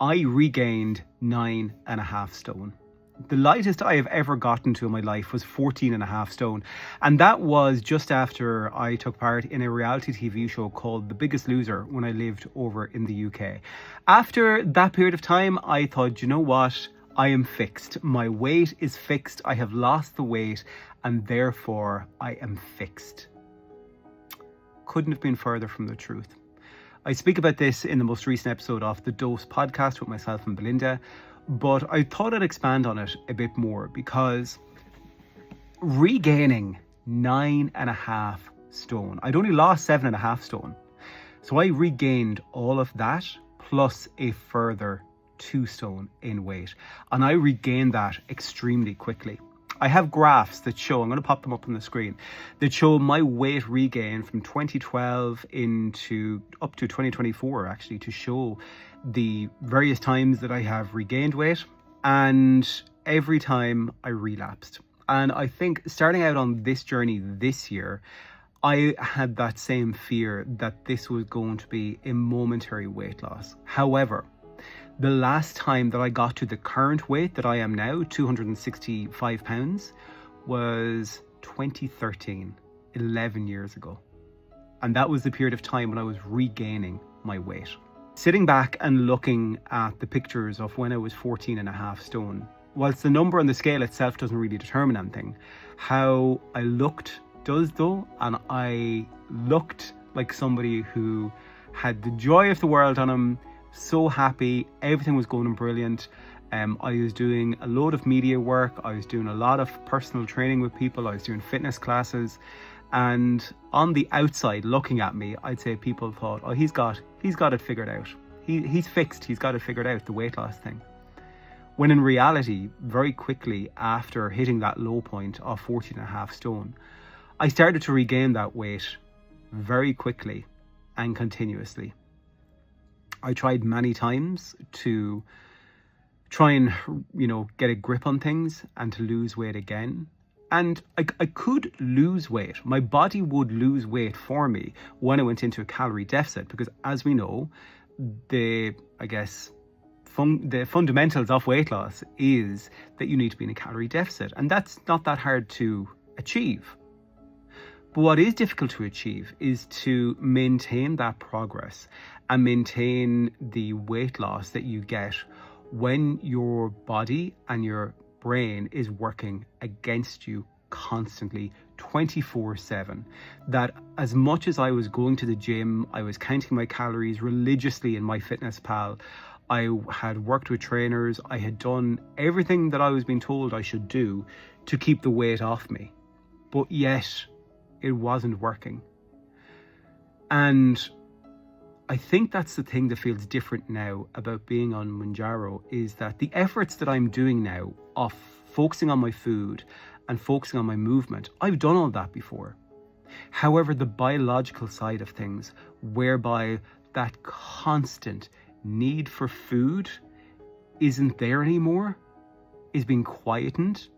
I regained 9.5 stone. The lightest I have ever gotten to in my life was 14.5 stone. And that was just after I took part in a reality TV show called The Biggest Loser when I lived over in the UK. After that period of time, I thought, you know what? I am fixed. My weight is fixed. I have lost the weight and therefore I am fixed. Couldn't have been further from the truth. I speak about this in the most recent episode of the Dose podcast with myself and Belinda, but I thought I'd expand on it a bit more because regaining 9.5 stone, I'd only lost 7.5 stone. So I regained all of that plus a further 2 stone in weight. And I regained that extremely quickly. I have graphs that show, I'm going to pop them up on the screen, that show my weight regain from 2012 up to 2024 actually, to show the various times that I have regained weight and every time I relapsed. And I think starting out on this journey this year, I had that same fear that this was going to be a momentary weight loss. However, the last time that I got to the current weight that I am now, 265 pounds, was 2013, 11 years ago. And that was the period of time when I was regaining my weight. Sitting back and looking at the pictures of when I was 14.5 stone, whilst the number on the scale itself doesn't really determine anything, how I looked does though, and I looked like somebody who had the joy of the world on him, so happy, everything was going brilliant. I was doing a load of media work, I was doing a lot of personal training with people, I was doing fitness classes, and on the outside looking at me, I'd say people thought, oh, he's got it figured out. He's fixed, he's got it figured out, the weight loss thing. When in reality, very quickly after hitting that low point of 14.5 stone, I started to regain that weight very quickly and continuously. I tried many times to try and, get a grip on things and to lose weight again. And I could lose weight. My body would lose weight for me when I went into a calorie deficit, because as we know, the fundamentals of weight loss is that you need to be in a calorie deficit. And that's not that hard to achieve. But what is difficult to achieve is to maintain that progress and maintain the weight loss that you get when your body and your brain is working against you constantly 24/7. That as much as I was going to the gym, I was counting my calories religiously in MyFitnessPal, I had worked with trainers, I had done everything that I was being told I should do to keep the weight off me, but yet it wasn't working. And I think that's the thing that feels different now about being on Mounjaro, is that the efforts that I'm doing now of focusing on my food and focusing on my movement, I've done all that before. However, the biological side of things, whereby that constant need for food isn't there anymore, is being quietened,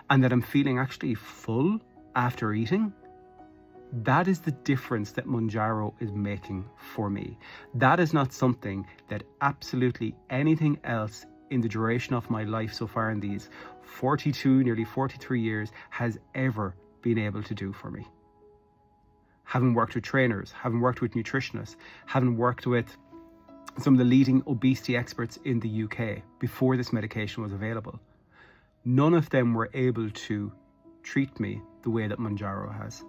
and that I'm feeling actually full after eating, that is the difference that Mounjaro is making for me. That is not something that absolutely anything else in the duration of my life so far in these 42, nearly 43 years has ever been able to do for me. Having worked with trainers, having worked with nutritionists, having worked with some of the leading obesity experts in the UK before this medication was available, none of them were able to treat me the way that Mounjaro has.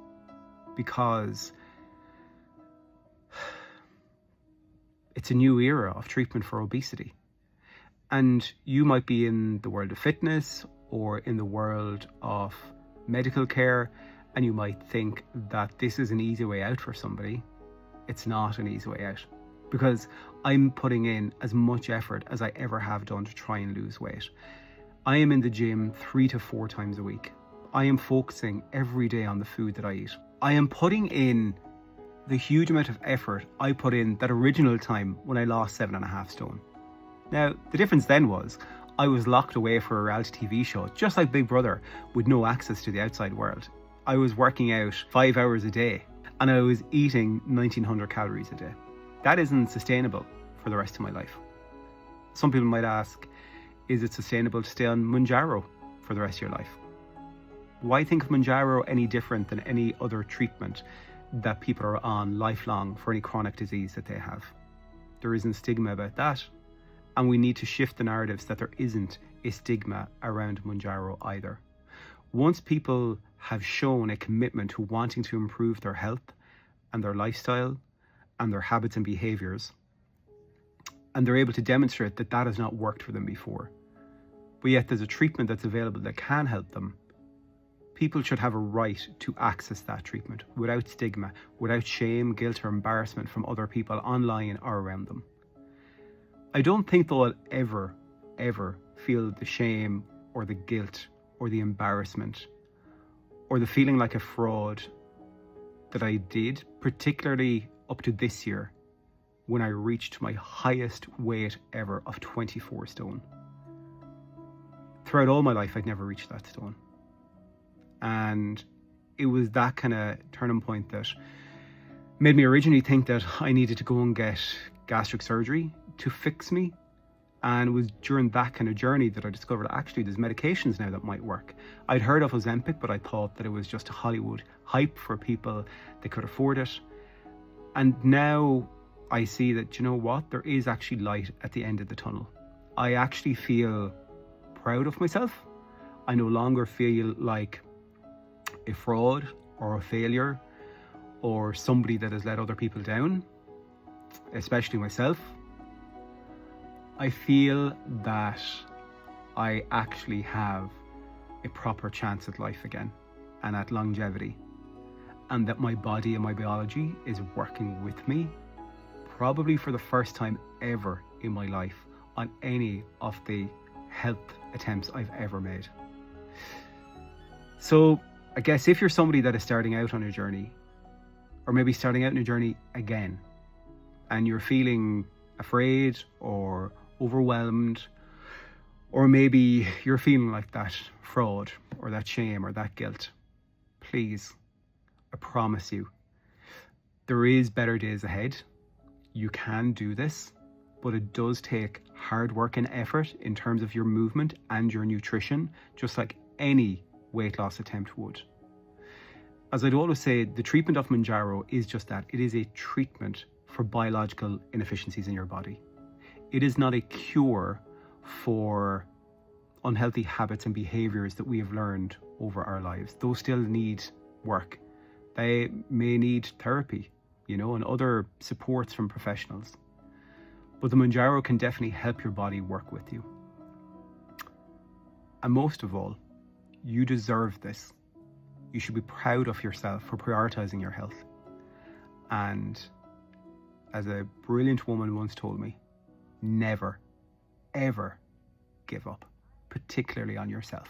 Because it's a new era of treatment for obesity. And you might be in the world of fitness or in the world of medical care, and you might think that this is an easy way out for somebody. It's not an easy way out, because I'm putting in as much effort as I ever have done to try and lose weight. I am in the gym 3 to 4 times a week. I am focusing every day on the food that I eat. I am putting in the huge amount of effort I put in that original time when I lost 7.5 stone. Now, the difference then was I was locked away for a reality TV show, just like Big Brother, with no access to the outside world. I was working out 5 hours a day and I was eating 1900 calories a day. That isn't sustainable for the rest of my life. Some people might ask, is it sustainable to stay on Mounjaro for the rest of your life? Why think of Mounjaro any different than any other treatment that people are on lifelong for any chronic disease that they have? There isn't stigma about that, and we need to shift the narratives that there isn't a stigma around Mounjaro either. Once people have shown a commitment to wanting to improve their health and their lifestyle and their habits and behaviours, and they're able to demonstrate that that has not worked for them before, but yet there's a treatment that's available that can help them, people should have a right to access that treatment without stigma, without shame, guilt or embarrassment from other people online or around them. I don't think they'll ever feel the shame or the guilt or the embarrassment or the feeling like a fraud that I did, particularly up to this year when I reached my highest weight ever of 24 stone. Throughout all my life, I'd never reached that stone. And it was that kind of turning point that made me originally think that I needed to go and get gastric surgery to fix me. And it was during that kind of journey that I discovered actually there's medications now that might work. I'd heard of Ozempic, but I thought that it was just a Hollywood hype for people that could afford it. And now I see that, you know what, there is actually light at the end of the tunnel. I actually feel proud of myself. I no longer feel like a fraud or a failure or somebody that has let other people down, especially myself. I feel that I actually have a proper chance at life again and at longevity, and that my body and my biology is working with me, probably for the first time ever in my life on any of the health attempts I've ever made. So I guess if you're somebody that is starting out on a journey, or maybe starting out in a journey again, and you're feeling afraid or overwhelmed, or maybe you're feeling like that fraud or that shame or that guilt, please, I promise you, there is better days ahead. You can do this, but it does take hard work and effort in terms of your movement and your nutrition, just like any weight loss attempt would. As I'd always say, the treatment of Mounjaro is just that. It is a treatment for biological inefficiencies in your body. It is not a cure for unhealthy habits and behaviors that we have learned over our lives. Those still need work. They may need therapy, and other supports from professionals. But the Mounjaro can definitely help your body work with you. And most of all, you deserve this. You should be proud of yourself for prioritizing your health. And as a brilliant woman once told me, never, ever give up, particularly on yourself.